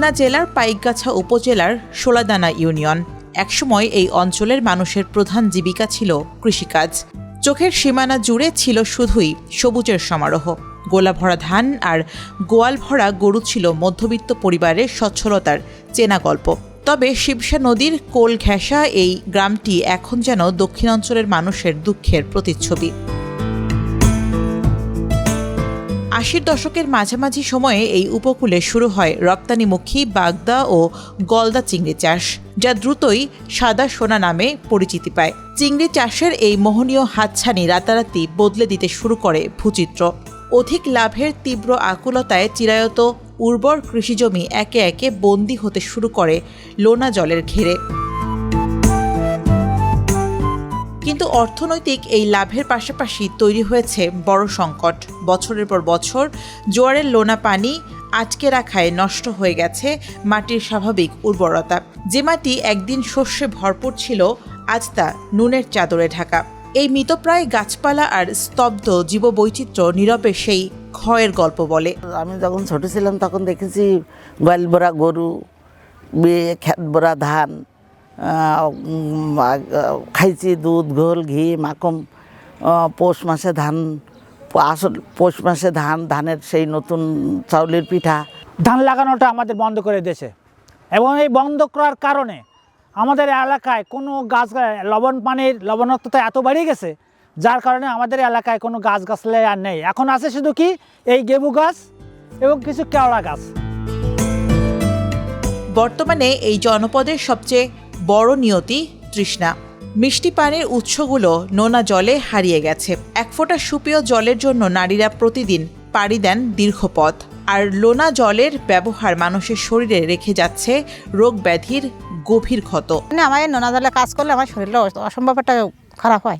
খুলনা জেলার পাইকগাছা উপজেলার শোলাদানা ইউনিয়ন। একসময় এই অঞ্চলের মানুষের প্রধান জীবিকা ছিল কৃষিকাজ। চোখের সীমানা জুড়ে ছিল শুধুই সবুজের সমারোহ। গোলা ভরা ধান আর গোয়াল ভরা গরু ছিল মধ্যবিত্ত পরিবারের সচ্ছলতার চেনা গল্প। তবে শিবসা নদীর কোল ঘেঁষা এই গ্রামটি এখন যেন দক্ষিণাঞ্চলের মানুষের দুঃখের প্রতিচ্ছবি। ৮০ দশকের মাঝামাঝি সময়ে এই উপকূলে শুরু হয় রপ্তানিমুখী বাগদা ও গলদা চিংড়ি চাষ, যা দ্রুতই সাদা সোনা নামে পরিচিতি পায়। চিংড়ি চাষের এই মোহনীয় হাতছানি রাতারাতি বদলে দিতে শুরু করে ভূচিত্র। অধিক লাভের তীব্র আকুলতায় চিরায়ত উর্বর কৃষিজমি একে একে বন্দী হতে শুরু করে লোনা জলের ঘেরে। কিন্তু অর্থনৈতিক এই লাভের পাশাপাশি তৈরি হয়েছে বড় সংকট। বছরের পর বছর জোয়ারের লোনা পানি আটকে রাখায় নষ্ট হয়ে গেছে মাটির স্বাভাবিক উর্বরতা। যে মাটি একদিন শস্যে ভরপুর ছিল, আজ তা নুনের চাদরে ঢাকা। এই মৃতপ্রায় গাছপালা আর স্তব্ধ জীববৈচিত্র্য নীরবে সেই ক্ষয়ের গল্প বলে। আমি যখন ছোট ছিলাম তখন দেখেছি গোয়াল ভরা গরু, ক্ষেত ভরা ধান, খাইছি দুধ, ঘোল, ঘি, মাখন। পৌষ মাসে ধান, পৌষ মাসে ধানের সেই নতুন চাউলের পিঠা। ধান লাগানোটা আমাদের বন্ধ করে দিয়েছে এবং এই বন্ধ করার কারণে আমাদের এলাকায় কোনো গাছ, লবণ পানির লবণাক্ততা এত বেড়ে গেছে, যার কারণে আমাদের এলাকায় কোনো গাছগাছলা আর নেই। এখন আছে শুধু কি এই গেবু গাছ এবং কিছু কেওড়া গাছ। বর্তমানে এই জনপদের সবচেয়ে বড় নিয়তি তৃষ্ণা। মিষ্টি পানির উৎসগুলো নোনা জলে হারিয়ে গেছে। এক ফোঁটা সুপেয় জলের জন্য নারীরা প্রতিদিন পাড়ি দেন দীর্ঘ পথ। আর লোনা জলের ব্যবহার মানুষের শরীরে রেখে যাচ্ছে রোগ ব্যাধির গভীর ক্ষত। আমার নোনা জলে কাজ করলে আমার শরীরটা অসম্ভব একটা খারাপ হয়।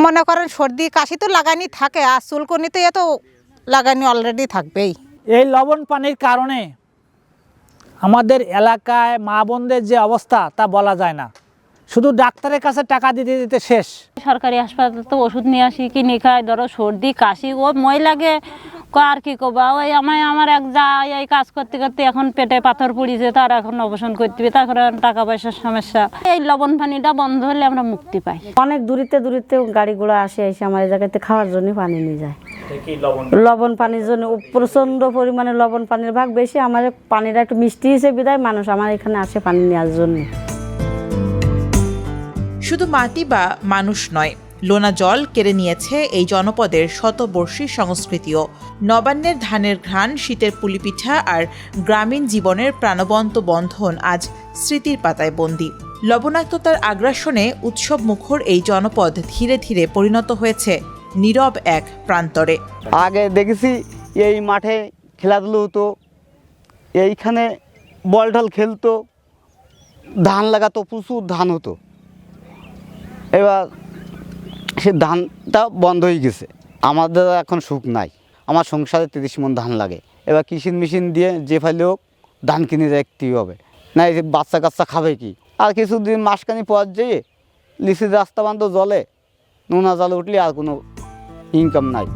মনে করেন সর্দি কাশি তো লাগানি থাকে, আর চুলকনিতে এত লাগানি অলরেডি থাকবেই। এই লবণ পানির কারণে আমাদের এলাকায় মা বোনদের যে অবস্থা তা বলা যায় না। শুধু ডাক্তারের কাছে টাকা দিতে দিতে শেষ। সরকারি হাসপাতাল তো ওষুধ নিয়ে আসি, কিনে খাই, ধরো সর্দি কাশি ও মই লাগে, আর কি করবা। ওই আমার এক যা এই কাজ করতে করতে এখন পেটে পাথর পড়িয়েছে, তার এখন অপারেশন করতে হবে, তারপরে টাকা পয়সার সমস্যা। এই লবণ পানিটা বন্ধ হলে আমরা মুক্তি পাই। অনেক দূরিতে গাড়িগুলো আসে, এসে আমার এই জায়গাতে খাওয়ার জন্য পানি নিয়ে যায়। লবণ পানির জন্য প্রচন্ড পরিমাণে লবণ পানির ভাগ বেশি। আমার পানিটা একটু মিষ্টি হিসেবে বিদায় মানুষ আমার এখানে আসে পানি নেওয়ার জন্য। শুধু মাটি বা মানুষ নয়, লোনা জল কেড়ে নিয়েছে এই জনপদের শতবর্ষী সংস্কৃতিও। নবান্নের ধানের ঘ্রাণ, শীতের পুলিপিঠা আর গ্রামীণ জীবনের প্রাণবন্ত বন্ধন আজ স্মৃতির পাতায় বন্দী। লবণাক্ততার আগ্রাসনে উৎসব মুখর এই জনপদ ধীরে ধীরে পরিণত হয়েছে নীরব এক প্রান্তরে। আগে দেখেছি এই মাঠে খেলাধুলো হতো, এইখানে বল টল খেলতো, ধান লাগাতো, প্রচুর ধান হতো। এবার সে ধানটা বন্ধ হয়ে গেছে। আমাদের এখন সুখ নাই। আমার সংসারে 30 মণ ধান লাগে। এবার কৃষি মেশিন দিয়ে যে ফাইলে হোক ধান কিনে রাখতেই হবে, না এই বাচ্চা কাচ্চা খাবে কি। আর কিছুদিন মাসখানি পর যেয়ে লিচির রাস্তা বান্ধব জলে, নোনা জলে উঠলে আর কোনো ইনকাম নাই।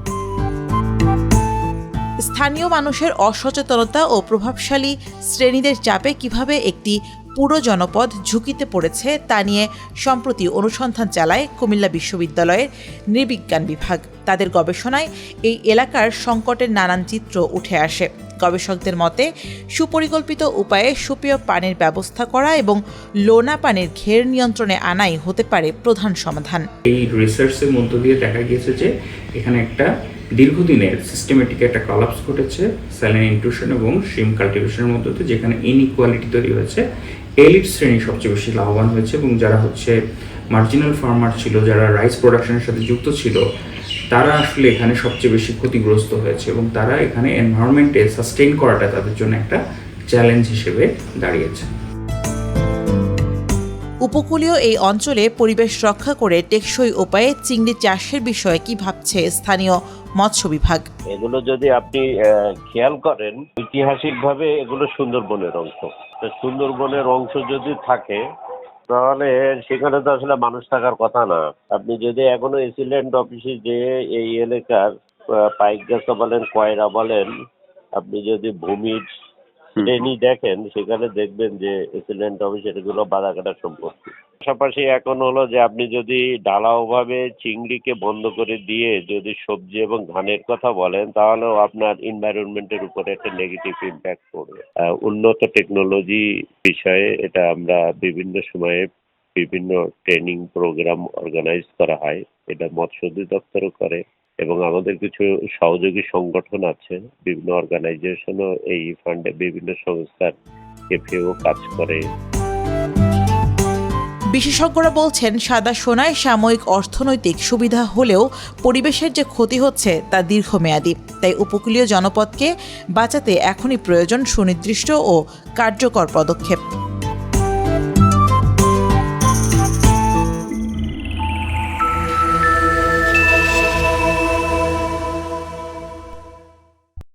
স্থানীয় মানুষের অসচেতনতা ও প্রভাবশালী শ্রেণীদের চাপে কিভাবে একটি পুরো জনপদ ঝুঁকিতে পড়েছে তা নিয়ে সম্প্রতি অনুসন্ধান চালায় কুমিল্লা বিশ্ববিদ্যালয়ের নৃবিজ্ঞান বিভাগ। তাদের গবেষণায় এই এলাকার সংকটের নানান চিত্র উঠে আসে। গবেষকদের মতে সুপরিকল্পিত উপায়ে সুপেয় পানির ব্যবস্থা করা এবং লোনা পানির ঘের নিয়ন্ত্রণে আনাই হতে পারে প্রধান সমাধান। এই রিসার্চের মধ্য দিয়ে দেখা গিয়েছে যে এখানে একটা দীর্ঘদিনের সিস্টেমেটিক একটা কলাপস ঘটেছে স্যালাইন ইনট্রুশন এবং শ্রিম কাল্টিভেশনের মধ্য দিয়ে, যেখানে ইনইকুয়ালিটি তৈরি হয়েছে। এলিট শ্রেণী সবচেয়ে বেশি লাভবান হয়েছে এবং যারা মার্জিনাল ফার্মার ছিল, যারা রাইস প্রোডাকশনের সাথে যুক্ত ছিল, তারা আসলে এখানে সবচেয়ে বেশি ক্ষতিগ্রস্ত হয়েছে এবং তারা এখানে এনভায়রনমেন্টে সাস্টেইন করাটা তাদের জন্য একটা চ্যালেঞ্জ হিসেবে দাঁড়িয়েছে। উপকূলীয় এই অঞ্চলে পরিবেশ রক্ষা করে টেকসই উপায়ে চিংড়ি চাষের বিষয়ে কি ভাবছে স্থানীয় মৎস্য বিভাগ? এগুলো যদি আপনি খেয়াল করেন, ঐতিহাসিকভাবে এগুলো সুন্দরবনের অংশ। সুন্দরবনের অংশ যদি থাকে তাহলে সেখানে তো আসলে মানুষ থাকার কথা না। আপনি যদি এখনো এসিল্যান্ড অফিসে যে এই এলাকার পাইকগাছা বলেন, কয়রা বলেন, আপনি যদি ভূমির ট্রেনি দেখেন, সেখানে দেখবেন যে এক্সিলেন্ট অফিসের এগুলো বাঁধাকাটা সম্পত্তি। পাশাপাশি এখন হলো যে আপনি যদি ঢালাওভাবে চিংড়িকে বন্ধ করে দিয়ে যদি সবজি এবং ধানের কথা বলেন, তাহলেও আপনার এনভায়রনমেন্টের উপরে একটা নেগেটিভ ইম্প্যাক্ট পড়বে। উন্নত টেকনোলজি বিষয়ে এটা আমরা বিভিন্ন সময়ে বিভিন্ন ট্রেনিং প্রোগ্রাম অর্গানাইজ করা হয়, এটা মৎস্য অধিদপ্তরও করে এবং আমাদের কিছু সহযোগী সংগঠন আছে, বিভিন্ন অর্গানাইজেশনও এই ফান্ডে বিভিন্ন সংস্থার এফএও কাজ করে। বিশেষজ্ঞরা বলছেন, সাদা সোনায় সাময়িক অর্থনৈতিক সুবিধা হলেও পরিবেশের যে ক্ষতি হচ্ছে তা দীর্ঘমেয়াদী। তাই উপকূলীয় জনপদকে বাঁচাতে এখনই প্রয়োজন সুনির্দিষ্ট ও কার্যকর পদক্ষেপ।